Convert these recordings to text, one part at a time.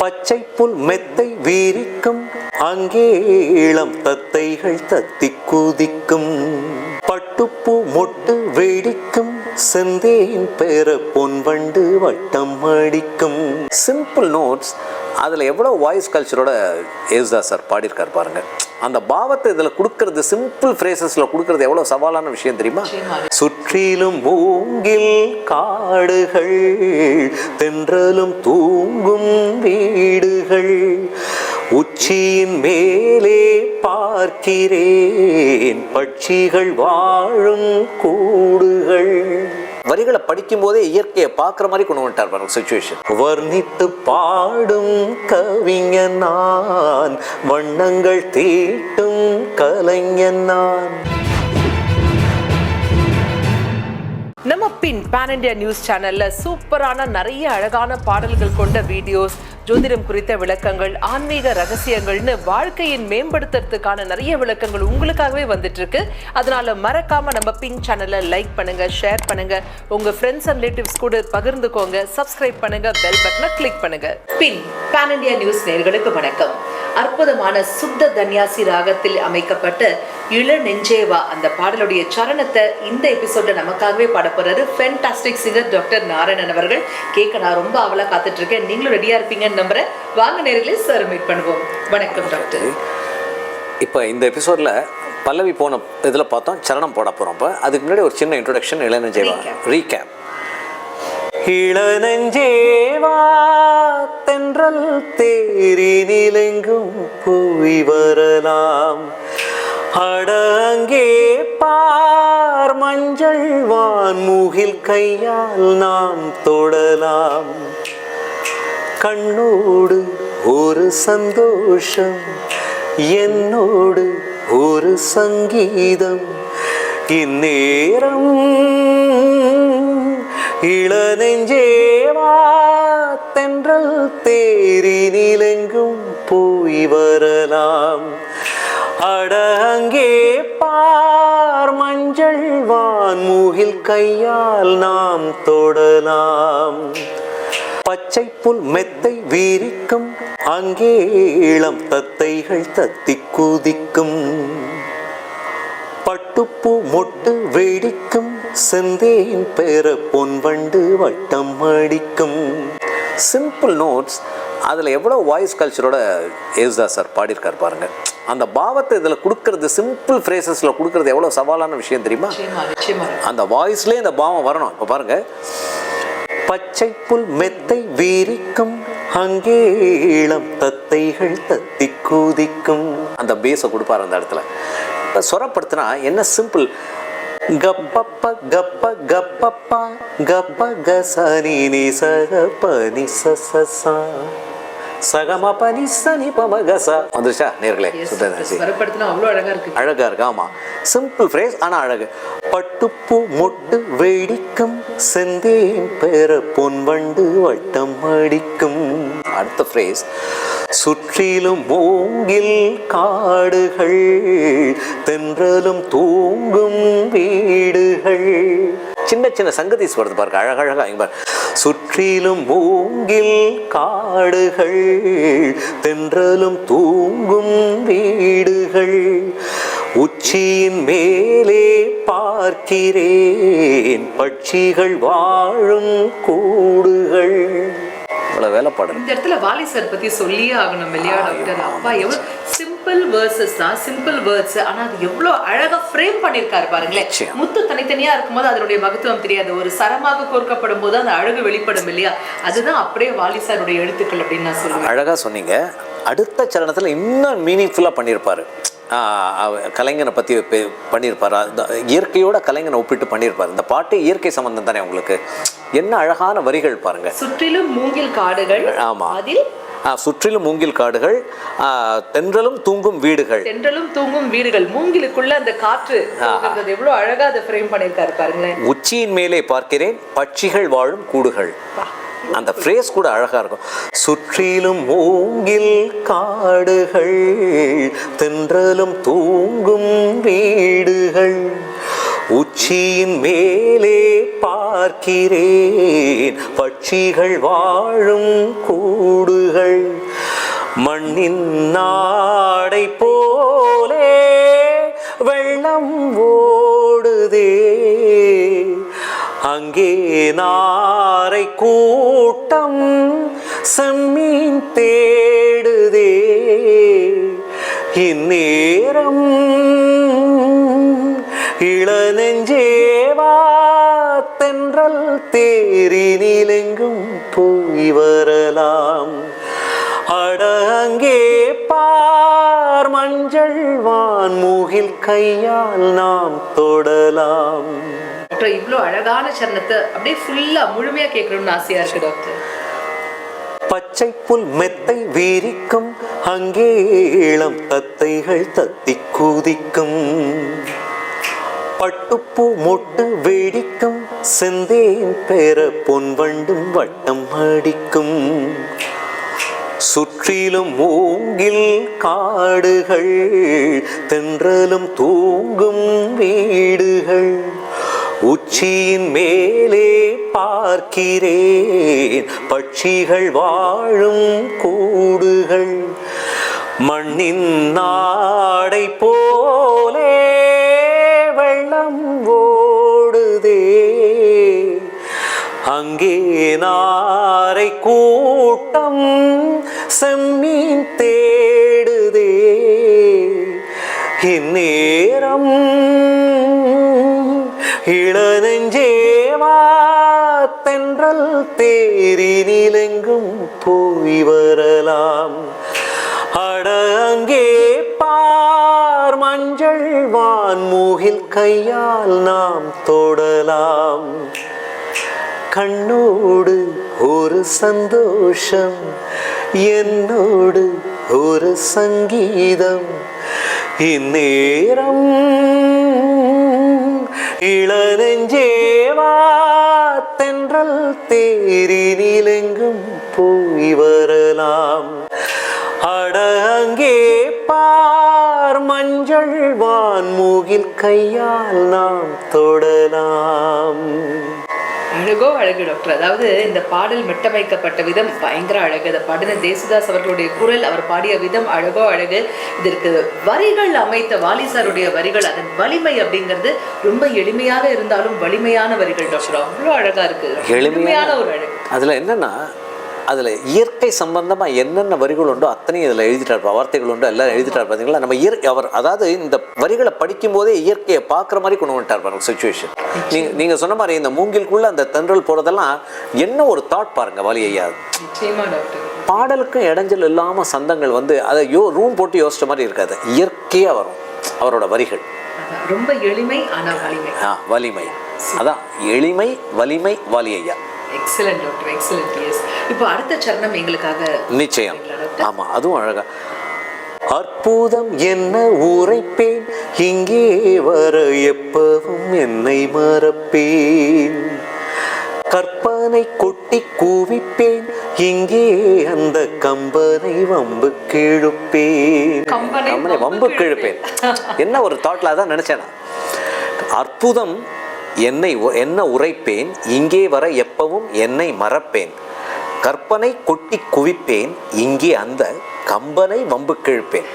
பச்சை புல் மெத்தை வீரிக்கும், அங்கே இளம் தத்தைகள் தத்தி குதிக்கும். பட்டுப்பூ மொட்டு வெடிக்கும், செந்தேன் பெற பொன்வண்டு வட்டம் அடிக்கும். சிம்பிள் நோட்ஸ், அதில் எவ்வளோ வாய்ஸ் கல்ச்சரோட யேசுதாஸ் சார் பாடியிருக்கார் பாருங்க. அந்த பாவத்தை இதில் கொடுக்கறது, சிம்பிள் ஃப்ரேசஸில் கொடுக்கறது எவ்வளோ சவாலான விஷயம் தெரியுமா? சுற்றிலும் மூங்கில் காடுகள், தென்றலும் தூங்கும் வீடுகள், உச்சியின் மேலே பார்க்கிறேன் பட்சிகள் வாழும் கூடுகள். வரிகளை படிக்கும் போதே இயற்கையை பார்க்குற மாதிரி கொண்டு வந்துட்டார் பாருங்க சிச்சுவேஷன். வர்ணித்து பாடும் கவிஞன் நான், வண்ணங்கள் தீட்டும் கலைஞன் நான். நம்ம பின் பேன் இண்டியா நியூஸ் சேனல்ல சூப்பரான நிறைய அழகான பாடல்கள் கொண்ட வீடியோஸ், ஜோதிடம் குறித்த விளக்கங்கள், ஆன்மீக ரகசியங்கள்னு வாழ்க்கையின் மேம்படுத்துறதுக்கான நிறைய விளக்கங்கள் உங்களுக்காகவே வந்துட்டு இருக்கு. அதனால மறக்காம நம்ம பின் சேனலை லைக் பண்ணுங்க, ஷேர் பண்ணுங்க, உங்க ஃப்ரெண்ட்ஸ் அண்ட் ரிலேட்டிவ்ஸ் கூட பகிர்ந்துக்கோங்க, சப்ஸ்கிரைப் பண்ணுங்க, பெல் பட்டனை கிளிக் பண்ணுங்க. பின் பேன் இண்டியா நியூஸ் நேயர்களுக்கு வணக்கம். அற்புதமான சுத்த தன்யாசி ராகத்தில் அமைக்கப்பட்ட இள நெஞ்சேவா அந்த பாடலுடைய சரணத்தை இந்த எபிசோட நமக்காகவே பாட போறாரு ஃபேண்டாஸ்டிக் சிங்கர் டாக்டர் நாராயணன் அவர்கள். கேட்க நான் ரொம்ப ஆவலா காத்துட்டு இருக்கேன். நீங்களும் ரெடியா இருப்பீங்கன்னு நம்புறேன். வாங்க நேரிலே சார் மீட் பண்ணுவோம். வணக்கம் டாக்டர். இப்போ இந்த எபிசோட்ல பல்லவி போன இதில் பார்த்தோம், சரணம் போட போகிறோம். இப்போ அதுக்கு முன்னாடி ஒரு சின்ன இன்ட்ரோடக்ஷன், இளநெஞ்சேவா ரீகேப். இளநெஞ்சேவா தென்றல் தேரினிலெங்கும் போய் வரலாம், அடங்கே பார் மஞ்சள் வான்முகில் கையால் நாம் தொடலாம். கண்ணோடு ஒரு சந்தோஷம், என்னோடு ஒரு சங்கீதம், இந்நேரம் இளநெஞ்சேவா தென்றல் தேரினிலெங்கும் போய் வரலாம், அடங்கே பார் மஞ்சள் வான்முகில் கையால் நாம் தொடலாம். பச்சை புல் மெத்தை வீரிக்கும், அங்கே இளம் தத்தைகள் தத்தி குதிக்கும். பட்டுப்பூ மொட்டு வெடிக்கும், செந்தேன் பெற பொன்வண்டு வட்டம் அடிக்கும். சிம்பிள் நோட்ஸ், அதில் எவ்வளோ வாய்ஸ் கல்ச்சரோட யேசுதாஸ் சார் பாடியிருக்கார் பாருங்க. அந்த பாவத்தை இதில் கொடுக்கறது, சிம்பிள் ஃப்ரேசஸில் கொடுக்கறது எவ்வளோ சவாலான விஷயம் தெரியுமா? அந்த வாய்ஸ்லேயே இந்த பாவம் வரணும். இப்போ பாருங்க, பச்சை புல் மெத்தை வீரிக்கும், அங்கே இளம் தத்தைகள் தத்தி குதிக்கும். அந்த பேஸை கொடுப்பார் அந்த இடத்துல. சொரப்படுத்தினா என்ன சிம்பிள், கப்பப்ப கப்ப கப்பப்பா கப்ப கசனி நி சக பனி சசசா சகம பனி சனி பமகசா. வந்துருச்சா நேர்களே? அழகா இருக்கு. ஆமா, சிம்பிள் ஃப்ரேஸ் ஆனா அழகு. பட்டுப்பூ மொட்டு வெடிக்கும், செந்தேன் பெற பொன்வண்டு வட்டம் அடிக்கும். அடுத்த ஃப்ரேஸ், சுற்றிலும் மூங்கில் காடுகள், தென்றலும் தூங்கும் வீடுகள். சின்ன சின்ன சங்கதிஸ் வருது பாருங்க, அழகழகா. இங்க பாரு, சுற்றிலும் மூங்கில் காடுகள், தென்றலும் தூங்கும் வீடுகள், உச்சியின் மேலே பார்க்கிறேன் பட்சிகள் வாழும் கூடுகள். வேலைப்பாடு இந்த இடத்துல வாலி சார் பத்தி சொல்லியே ஆகணும் இல்லையா டாக்டர்? அப்பா எவ்வளவு சிம்பிள் வேர்சஸ் தான், சிம்பிள் வேர்ட்ஸ், ஆனா அது எவ்வளவு அழகா ஃப்ரேம் பண்ணிருக்காரு பாருங்களேன். முத்து தனித்தனியா இருக்கும்போது அதனுடைய மகத்துவம் தெரியாது, ஒரு சரமாக கோர்க்கப்படும் போது அந்த அழகு வெளிப்படும் இல்லையா? அதுதான் அப்படியே வாலி சாருடைய எழுத்துக்கள் அப்படின்னு நான் சொல்லுவேன். அழகா சொன்னீங்க. அடுத்த சரணத்துல இன்னும் மீனிங்ஃபுல்லா பண்ணியிருப்பாரு. கலைஞனை பற்றி பண்ணியிருப்பார், இயற்கையோட கலைஞனை ஒப்பிட்டு பண்ணியிருப்பார். இந்த பாட்டு இயற்கை சம்பந்தம் தானே உங்களுக்கு? என்ன அழகான வரிகள் பாருங்க. சுற்றிலும் மூங்கில் காடுகள். ஆமா, சுற்றிலும் மூங்கில் காடுகள், தென்றலும் தூங்கும் வீடுகள். தென்றலும் தூங்கும் வீடுகள், மூங்கிலுக்குள்ள அந்த காற்று எவ்வளவு அழகா அதை ஃப்ரேம் பண்ணியிருக்காரு பாருங்களேன். உச்சியின் மேலே பார்க்கிறேன் பட்சிகள் வாழும் கூடுகள். அந்த ஃப்ரேஸ் கூட அழகா இருக்கும். சுற்றிலும் மூங்கில் காடுகள், தென்றலும் தூங்கும் வீடுகள், உச்சியின் மேலே பார்க்கிறேன் பட்சிகள் வாழும் கூடுகள், மண்ணின் நாடை போலே வெள்ளம் ஓடுதே, அங்கே நாரை கூட்டம் செம்மீன் தேடுதே, இந்நேரம் இளநெஞ்சேவா தென்றல் தேரினிலெங்கும் போய் வரலாம், அட அங்கே பார் மஞ்சள் வான்முகில் கையால் நாம் தொடலாம். டாக்டர், இவ்வளோ அழகான சரணத்தை அப்படியே ஃபுல்லா முழுமையா கேட்கணும்னு ஆசையா இருக்கு டாக்டர். பச்சை புல் மெத்தை வீரிக்கும், அங்கே இளம் தத்தைகள் தத்தி குதிக்கும், பட்டுப்பூ மொட்டு வெடிக்கும், செந்தேன் பெற பொன் வண்டும் வட்டம் அடிக்கும், சுற்றிலும் மூங்கில் காடுகள், தென்றலும் தூங்கும் வீடுகள், உச்சியின் மேலே பார்க்கிறேன் பட்சிகள் வாழும் கூடுகள், மண்ணின் நாடை போலே வெள்ளம் ஓடுதே, அங்கே நாரை கூட்டம் செம்மீன் தேடுதே, இந்நேரம் இளநெஞ்சேவா தென்றல் தேரினிலெங்கும் போய் வரலாம், அட அங்கே பார் மஞ்சள் வான்முகில் கையால் நாம் தொடலாம், கண்ணோடு ஒரு சந்தோஷம், என்னோடு ஒரு சங்கீதம், இந்நேரம் இளநெஞ்சேவா தென்றல் தேரினிலெங்கும் போய் வரலாம், அட அங்கே பார் மஞ்சள் வான்முகில் கையால் நாம் தொடலாம். அழகோ அழகு டாக்டர். அதாவது இந்த பாடல் மெட்டமைக்கப்பட்ட விதம் பயங்கர அழகு. அதை பாடின தேசுதாஸ் அவர்களுடைய குரல், அவர் பாடிய விதம் அழகோ அழகு. இதற்கு வரிகள் அமைத்த வாலிசாருடைய வரிகள், அதன் வலிமை அப்படிங்கிறது ரொம்ப எளிமையாக இருந்தாலும் வலிமையான வரிகள் டாக்டர். அவ்வளோ அழகா இருக்கு, எளிமையான ஒரு அழகு. அதுல என்னன்னா, அதில் இயற்கை சம்பந்தமாக என்னென்ன வரிகள் உண்டோ அத்தனையும் இதில் எழுதிட்டார், வார்த்தைகள் உண்டோ எல்லாம் எழுதிட்டார். பார்த்தீங்களா, நம்ம அவர் அதாவது இந்த வரிகளை படிக்கும் போதே இயற்கையை பார்க்குற மாதிரி கொண்டு வந்துட்டார் பாருங்க சுச்சுவேஷன். நீங்கள் சொன்ன மாதிரி இந்த மூங்கிலுக்குள்ளே அந்த தென்றல் போகிறதெல்லாம் என்ன ஒரு தாட் பாருங்க வாலி ஐயா. பாடலுக்கும் இடைஞ்சல் இல்லாமல் சந்தங்கள் வந்து அதை ரூம் போட்டு யோசிச்ச மாதிரி இருக்காது, இயற்கையாக வரும் அவரோட வரிகள். ரொம்ப எளிமை ஆனால் வலிமை. வலிமை, அதான் எளிமை வலிமை வாலி ஐயா. Excellent doctor, excellent. எஸ், இப்போ அடுத்த சரணம் எங்களுக்காக. நிச்சயம். ஆமா, அதுவும் அழகா. அற்புதம் என்ன உரைப்பேன், இங்கே வர எப்பவும் என்னை மறப்பேன், கற்பனை கொட்டி கூவிப்பேன், இங்கே அந்த கம்பனை வம்பு கிழுப்பேன். கம்பனை வம்பு கிழுப்பேன் என்ன ஒரு தாட்ல தான் நினைச்சேன். அற்புதம் என்ன உரைப்பேன், இங்கே வர எப்பவும் என்னை மறப்பேன், கற்பனை கொட்டி குவிப்பேன், இங்கே அந்த கம்பனை வம்பு கிழ்ப்பேன்.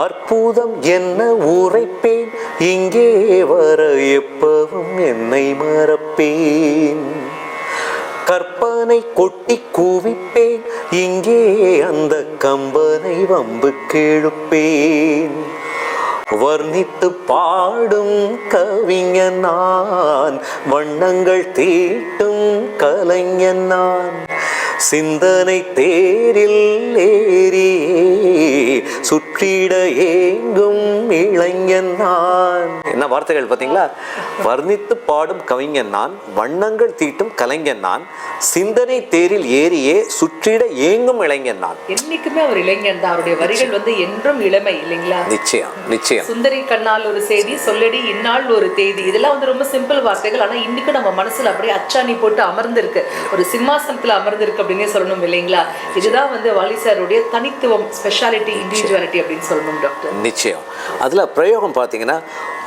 அற்புதம் என்ன உரைப்பேன், இங்கே வர எப்பவும் என்னை மறப்பேன், கற்பனை கொட்டி குவிப்பேன், இங்கே அந்த கம்பனை வம்பு கிழுப்பேன். வர்ணித்து பாடும் கவிஞன் நான், வண்ணங்கள் தீட்டும் கலைஞன் நான், சிந்தனை தேரில் ஏறியே சுற்றிட ஏங்கும் இளைஞன் நான். என்ன வார்த்தைகள் பார்த்தீங்களா? வர்ணித்து பாடும் கவிஞன் நான், வண்ணங்கள் தீட்டும் கலைஞன் நான், சிந்தனை தேரில் ஏறியே சுற்றிட ஏங்கும் இளைஞன் நான். என்னைக்குமே அவர் இளைஞன் தான். அவருடைய வரிகள் வந்து என்றும் இளமை இல்லைங்களா? நிச்சயம், நிச்சயம். சுந்தரி கண்ணால் ஒரு செய்தி, சொல்லடி இந்நாள் ஒரு தேதி, இதெல்லாம் வந்து ரொம்ப சிம்பிள் வார்த்தைகள். ஆனா இன்னைக்கு நம்ம மனசுல அப்படியே அச்சாணி போட்டு அமர்ந்திருக்கு, ஒரு சிம்மாசனத்துல அமர்ந்திருக்கு அப்படின்னே சொல்லணும் இல்லைங்களா? இதுதான் வந்து வாலி சாருடைய தனித்துவம், ஸ்பெஷாலிட்டி, இண்டிவிஜுவாலிட்டி அப்படின்னு சொல்லணும் டாக்டர். நிச்சயம். அதில் பிரயோகம் பார்த்தீங்கன்னா,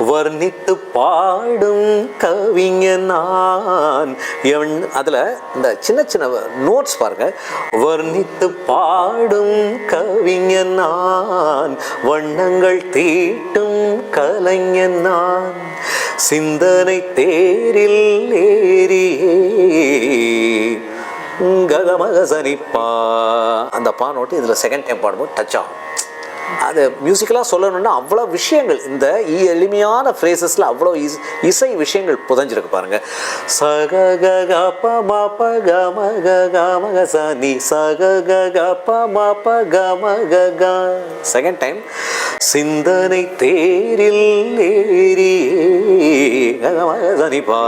வர்ணித்து பாடும் கவிஞன் நான். அதில் இந்த சின்ன சின்ன நோட்ஸ் பாருங்க. வர்ணித்து பாடும் கவிஞன் நான், வண்ணங்கள் தீட்டும் கலைஞன் நான், சிந்தனை தேரில் ஏறியே ககமகசனிப்பா. அந்த பா நோட்டு இதில் செகண்ட் டைம் பாடும்போது டச் ஆகும். அது மியூசிக்கலாக சொல்லணும்னா அவ்வளோ விஷயங்கள், இந்த எளிமையான ஃப்ரேசஸில் அவ்வளோ இசை விஷயங்கள் புதஞ்சிருக்கு பாருங்க. சககமகமகசனி சககமகமக. செகண்ட் டைம் சிந்தனை தேரில் ஏறியேகமகசனிப்பா,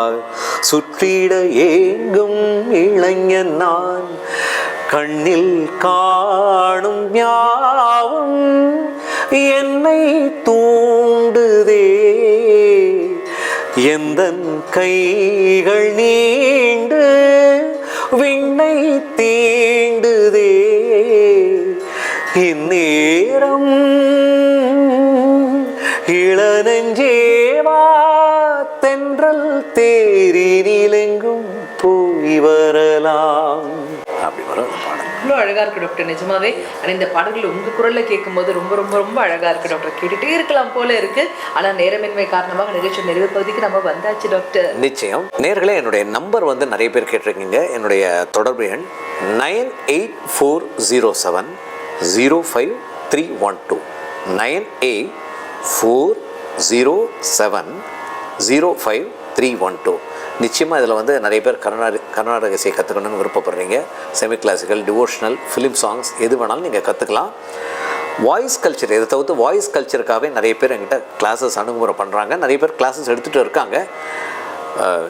சுற்றிட ஏங்கும் இளைஞன் நான், கண்ணில் காணும் ஞாவும் என்னை தூண்டுதே, எந்தன் கைகள் நீண்டு விண்ணை தீண்டுதே, இந்நேரம் இளநெஞ்சேவா தென்றல் தேரினிலெங்கும் போய் வரலாம். அப்படி வரும் அந்த பாடல். இவ்வளோ அழகா இருக்கு டாக்டர் நிஜமாவே. ஆனால் இந்த பாடல்கள் உங்க குரல்ல கேட்கும்போது ரொம்ப ரொம்ப ரொம்ப அழகா இருக்கு டாக்டர். கேட்டுட்டே இருக்கலாம் போல இருக்கு. ஆனா நேரமின்மை காரணமாக நிகழ்ச்சி நிறைவு பகுதிக்கு நம்ம வந்தாச்சு டாக்டர். நிச்சயம். நேர்களே, என்னுடைய நம்பர் வந்து நிறைய பேர் கேட்டிருக்கீங்க. என்னுடைய தொடர்பு எண் 9840705312 9840705312. நிச்சயமாக இதில் வந்து நிறைய பேர் கர்நாடக இசையை கற்றுக்கணும்னு விருப்பப்படுறீங்க. Semi classical, devotional, film songs எது வேணாலும் நீங்கள் கற்றுக்கலாம். வாய்ஸ் கல்ச்சர், இதை தவிர்த்து வாய்ஸ் கல்ச்சருக்காகவே நிறைய பேர் என்கிட்ட கிளாஸஸ் அணுகுமுறை பண்ணுறாங்க. நிறைய பேர் கிளாஸஸ் எடுத்துகிட்டு இருக்காங்க.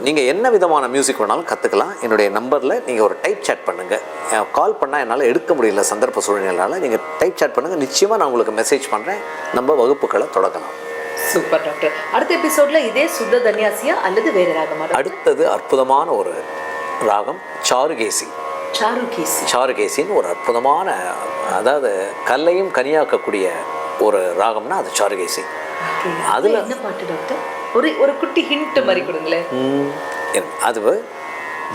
நீங்கள் என்ன விதமான மியூசிக் வேணாலும் கற்றுக்கலாம். என்னுடைய நம்பரில் நீங்கள் ஒரு டைப் சேட் பண்ணுங்கள். கால் பண்ணால் என்னால் எடுக்க முடியல சந்தர்ப்ப சூழ்நிலையால். நீங்கள் டைப் சேட் பண்ணுங்கள். நிச்சயமாக நான் உங்களுக்கு மெசேஜ் பண்ணுறேன். நம்ம வகுப்புகளை தொடங்கலாம். Super doctor. அடுத்த எபிசோட்ல இதே சுத்த தன்யாசியா அல்லது வேற ராகமா? அடுத்தது அற்புதமான ஒரு ராகம் சாருகேசி. சாருகேசின்னு ஒரு அற்புதமான, அதாவது கல்லையும் கனியாக்கக்கூடிய ஒரு ராகம்னா அது சாருகேசி. அதுல என்ன பாட்டு டாக்டர்? ஒரு குட்டி ஹிண்ட் மாதிரி கொடுங்களேன். அது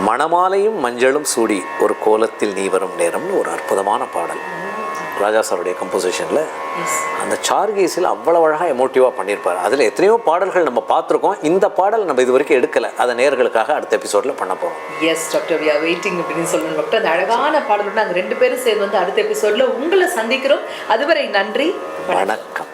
மணமாலையும் மஞ்சளும் சூடி ஒரு கோலத்தில் நீ வரும் நேரம்னு ஒரு அற்புதமான பாடல். ராஜா சாருடைய கம்போசிஷனில் அந்த சார்கேஸில் அவ்வளோ அழகாக எமோட்டிவாக பண்ணியிருப்பார். அதில் எத்தனையோ பாடல்கள் நம்ம பார்த்துருக்கோம். இந்த பாடல் நம்ம இது வரைக்கும் எடுக்கலை. அதை நேயர்களுக்காக அடுத்த எபிசோடில் பண்ண போகிறோம். Yes doctor, we are waiting அப்படின்னு சொல்லணும் டாக்டர். அந்த அழகான பாடலோட நாங்கள் 2 பேரும் சேர்ந்து வந்து அடுத்த எபிசோடில் உங்களை சந்திக்கிறோம். அதுவரை நன்றி, வணக்கம்.